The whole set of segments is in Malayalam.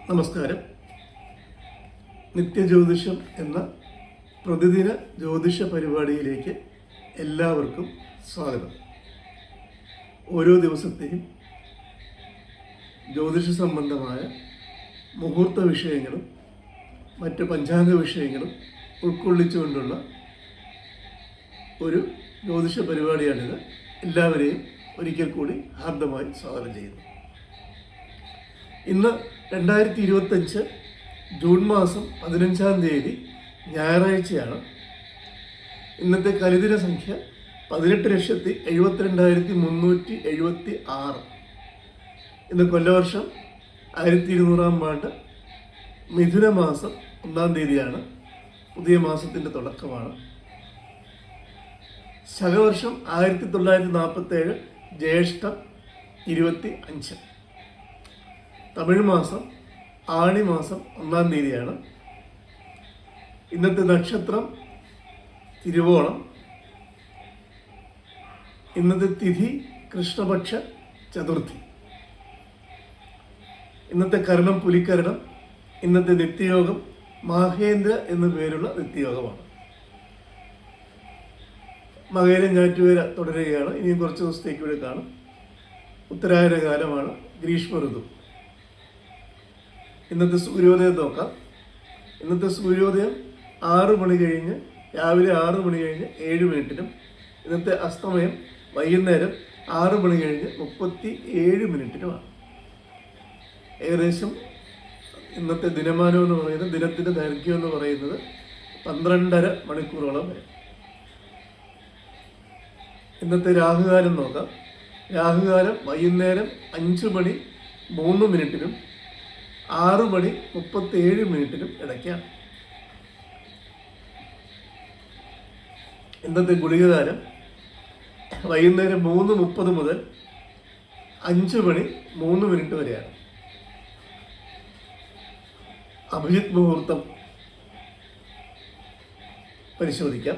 നമസ്കാരം. നിത്യജ്യോതിഷം എന്ന പ്രതിദിന ജ്യോതിഷ പരിപാടിയിലേക്ക് എല്ലാവർക്കും സ്വാഗതം. ഓരോ ദിവസത്തെയും ജ്യോതിഷ സംബന്ധമായ മുഹൂർത്ത വിഷയങ്ങളും മറ്റ് പഞ്ചാംഗ വിഷയങ്ങളും ഉൾക്കൊള്ളിച്ചുകൊണ്ടുള്ള ഒരു ജ്യോതിഷ പരിപാടിയാണിത്. എല്ലാവരെയും ഒരിക്കൽ കൂടി ഹാർദമായി സ്വാഗതം ചെയ്യുന്നു. ഇന്ന് 2025 ജൂൺ മാസം 15-ാം തീയതി ഞായറാഴ്ചയാണ്. ഇന്നത്തെ കലിദിന സംഖ്യ 18,72,376. ഇന്ന് കൊല്ലവർഷം 1200-ാം ആണ്ട് മിഥുന മാസം 1-ാം തീയതിയാണ്. പുതിയ മാസത്തിൻ്റെ തുടക്കമാണ്. ശകവർഷം 1947 ജ്യേഷ്ഠം 25. തമിഴ് മാസം ആണി മാസം 1-ാം തീയതിയാണ്. ഇന്നത്തെ നക്ഷത്രം തിരുവോണം. ഇന്നത്തെ തിഥി കൃഷ്ണപക്ഷ ചതുർത്ഥി. ഇന്നത്തെ കരണം പുലിക്കരണം. ഇന്നത്തെ നിത്യയോഗം മാഹേന്ദ്ര എന്നു പേരുള്ള നിത്യയോഗമാണ്. മകയിരം ഞാറ്റുവേല തുടരുകയാണ്. ഇനിയും കുറച്ച് ദിവസത്തേക്ക് ഇവിടെ കാണും. ഉത്തരായന കാലമാണ്, ഗ്രീഷ്മ ഋതു. ഇന്നത്തെ സൂര്യോദയം നോക്കാം. ഇന്നത്തെ സൂര്യോദയം 6 മണി കഴിഞ്ഞ് രാവിലെ 6 മണി കഴിഞ്ഞ് 7 മിനിറ്റിനും ഇന്നത്തെ അസ്തമയം വൈകുന്നേരം 6 മണി കഴിഞ്ഞ് 37 മിനിറ്റിനുമാണ്. ഏകദേശം ഇന്നത്തെ ദിനമാനം എന്ന് പറയുന്നത്, ദിനത്തിൻ്റെ ദൈർഘ്യം എന്ന് പറയുന്നത് 12.5 മണിക്കൂറോളം വരെ. ഇന്നത്തെ രാഹുകാലം നോക്കാം. രാഹുകാലം വൈകുന്നേരം 5 മണി 3 മിനിറ്റിനും 6 മണി 37 മിനിറ്റിനും ഇടയ്ക്കാണ്. ഇന്നത്തെ ഗുളികകാലം വൈകുന്നേരം 3:30 മുതൽ 5 മണി 3 മിനിറ്റ് വരെയാണ്. അഭിജിത്ത് മുഹൂർത്തം പരിശോധിക്കാം.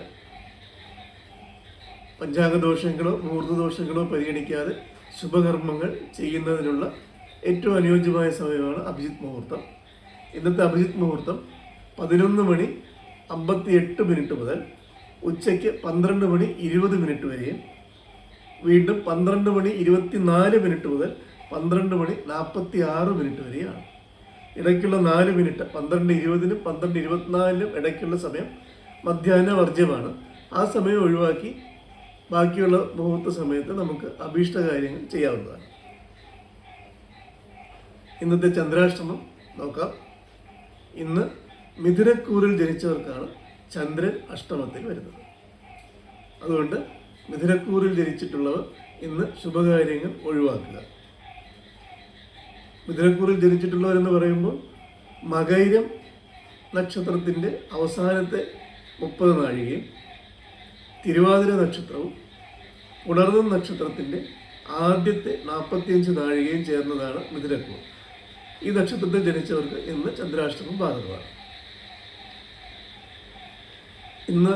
പഞ്ചാംഗദോഷങ്ങളോ മുഹൂർത്തദോഷങ്ങളോ പരിഗണിക്കാതെ ശുഭകർമ്മങ്ങൾ ചെയ്യുന്നതിനുള്ള ഏറ്റവും അനുയോജ്യമായ സമയമാണ് അഭിജിത്ത് മുഹൂർത്തം. ഇന്നത്തെ അഭിജിത്ത് മുഹൂർത്തം 11 മണി 58 മിനിറ്റ് മുതൽ ഉച്ചയ്ക്ക് 12 മണി 20 മിനിറ്റ് വരെയും വീണ്ടും 12 മണി 24 മിനിറ്റ് മുതൽ 12 മണി 46 മിനിറ്റ് വരെയാണ്. ഇടയ്ക്കുള്ള 4 മിനിറ്റ് 12:20-നും 12:24-നും ഇടയ്ക്കുള്ള സമയം മധ്യാഹ്ന വർജ്യമാണ്. ആ സമയം ഒഴിവാക്കി ബാക്കിയുള്ള മുഹൂർത്ത സമയത്ത് നമുക്ക് അഭീഷ്ട കാര്യങ്ങൾ ചെയ്യാവുന്നതാണ്. ഇന്നത്തെ ചന്ദ്രാഷ്ടമം നോക്കാം. ഇന്ന് മിഥുനക്കൂറിൽ ജനിച്ചവർക്കാണ് ചന്ദ്രൻ അഷ്ടമത്തിൽ വരുന്നത്. അതുകൊണ്ട് മിഥുനക്കൂറിൽ ജനിച്ചിട്ടുള്ളവർ ഇന്ന് ശുഭകാര്യങ്ങൾ ഒഴിവാക്കുക. മിഥുനക്കൂറിൽ ജനിച്ചിട്ടുള്ളവരെന്ന് പറയുമ്പോൾ മകയിരം നക്ഷത്രത്തിൻ്റെ അവസാനത്തെ 30 നാഴികയും തിരുവാതിര നക്ഷത്രവും പുണർന്നം നക്ഷത്രത്തിൻ്റെ ആദ്യത്തെ 45 നാഴികയും ചേർന്നതാണ് മിഥുനക്കൂർ. ഈ നക്ഷത്രത്തിൽ ജനിച്ചവർക്ക് ഇന്ന് ചന്ദ്രാഷ്ടമം ബാധകമാണ്. ഇന്ന്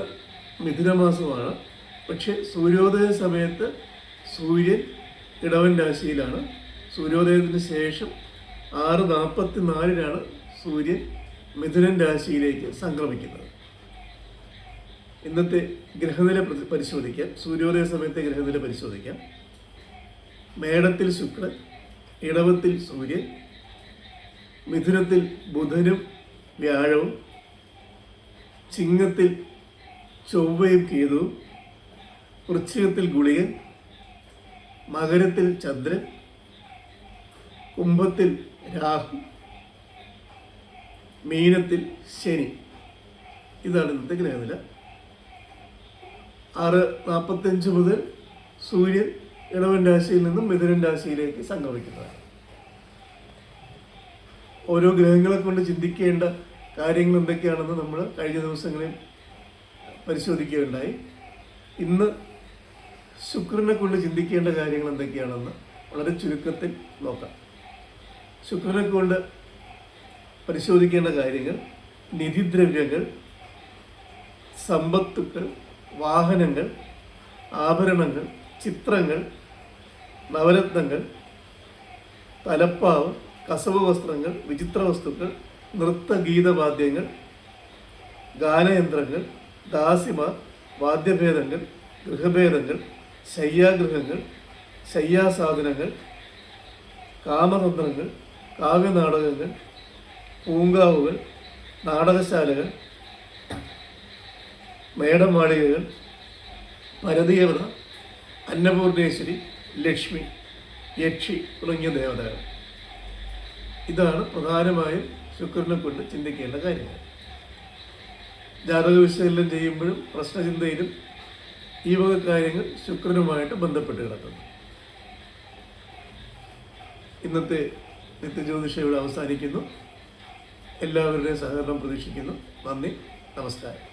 മിഥുനമാസമാണ്. പക്ഷേ സൂര്യോദയ സമയത്ത് സൂര്യൻ ഇടവൻ രാശിയിലാണ്. സൂര്യോദയത്തിന് ശേഷം 6:44-നാണ് സൂര്യൻ മിഥുനൻ രാശിയിലേക്ക് സംക്രമിക്കുന്നത്. ഇന്നത്തെ ഗ്രഹനില പരിശോധിക്കാം. സൂര്യോദയ സമയത്തെ ഗ്രഹനില പരിശോധിക്കാം. മേടത്തിൽ ശുക്രൻ, ഇടവത്തിൽ സൂര്യൻ, മിഥുനത്തിൽ ബുധനും വ്യാഴവും, ചിങ്ങത്തിൽ ചൊവ്വയും കേതുവും, വൃശ്ചികത്തിൽ ഗുളികൻ, മകരത്തിൽ ചന്ദ്രൻ, കുംഭത്തിൽ രാഹു, മീനത്തിൽ ശനി. ഇതാണ് ഇന്നത്തെ ഗ്രഹനില. 6:45 മുതൽ സൂര്യൻ ഇടവൻ രാശിയിൽ നിന്നും മിഥുനൻ രാശിയിലേക്ക് സംക്രമിക്കുന്നതാണ്. ഓരോ ഗ്രഹങ്ങളെ കൊണ്ട് ചിന്തിക്കേണ്ട കാര്യങ്ങൾ എന്തൊക്കെയാണെന്ന് നമ്മൾ കഴിഞ്ഞ ദിവസങ്ങളിൽ പരിശോധിക്കുകയുണ്ടായി. ഇന്ന് ശുക്രനെ കൊണ്ട് ചിന്തിക്കേണ്ട കാര്യങ്ങൾ എന്തൊക്കെയാണെന്ന് വളരെ ചുരുക്കത്തിൽ നോക്കാം. ശുക്രനെ കൊണ്ട് പരിശോധിക്കേണ്ട കാര്യങ്ങൾ: നിധിദ്രവ്യങ്ങൾ, സമ്പത്തുക്കൾ, വാഹനങ്ങൾ, ആഭരണങ്ങൾ, ചിത്രങ്ങൾ, നവരത്നങ്ങൾ, തലപ്പാവ്, കസവ് വസ്ത്രങ്ങൾ, വിചിത്ര വസ്തുക്കൾ, നൃത്തഗീതവാദ്യങ്ങൾ, ഗാനയന്ത്രങ്ങൾ, ദാസിമാർ, വാദ്യഭേദങ്ങൾ, ഗൃഹഭേദങ്ങൾ, ശയ്യാഗൃഹങ്ങൾ, ശയ്യാസാധനങ്ങൾ, കാമതന്ത്രങ്ങൾ, കാവ്യനാടകങ്ങൾ, പൂങ്കാവുകൾ, നാടകശാലകൾ, മേടമാളികകൾ, പരദേവത, അന്നപൂർണേശ്വരി, ലക്ഷ്മി, യക്ഷി തുടങ്ങിയ ദേവതകൾ. ഇതാണ് പ്രധാനമായും ശുക്രനെ കൊണ്ട് ചിന്തിക്കേണ്ട കാര്യങ്ങൾ. ജാതക വിശകലനം ചെയ്യുമ്പോഴും പ്രശ്നചിന്തയിലും ഈ വക കാര്യങ്ങൾ ശുക്രനുമായിട്ട് ബന്ധപ്പെട്ട് കിടക്കുന്നു. ഇന്നത്തെ നിത്യജ്യോതിഷം ഇവിടെ അവസാനിക്കുന്നു. എല്ലാവരുടെയും സഹകരണം പ്രതീക്ഷിക്കുന്നു. നന്ദി, നമസ്കാരം.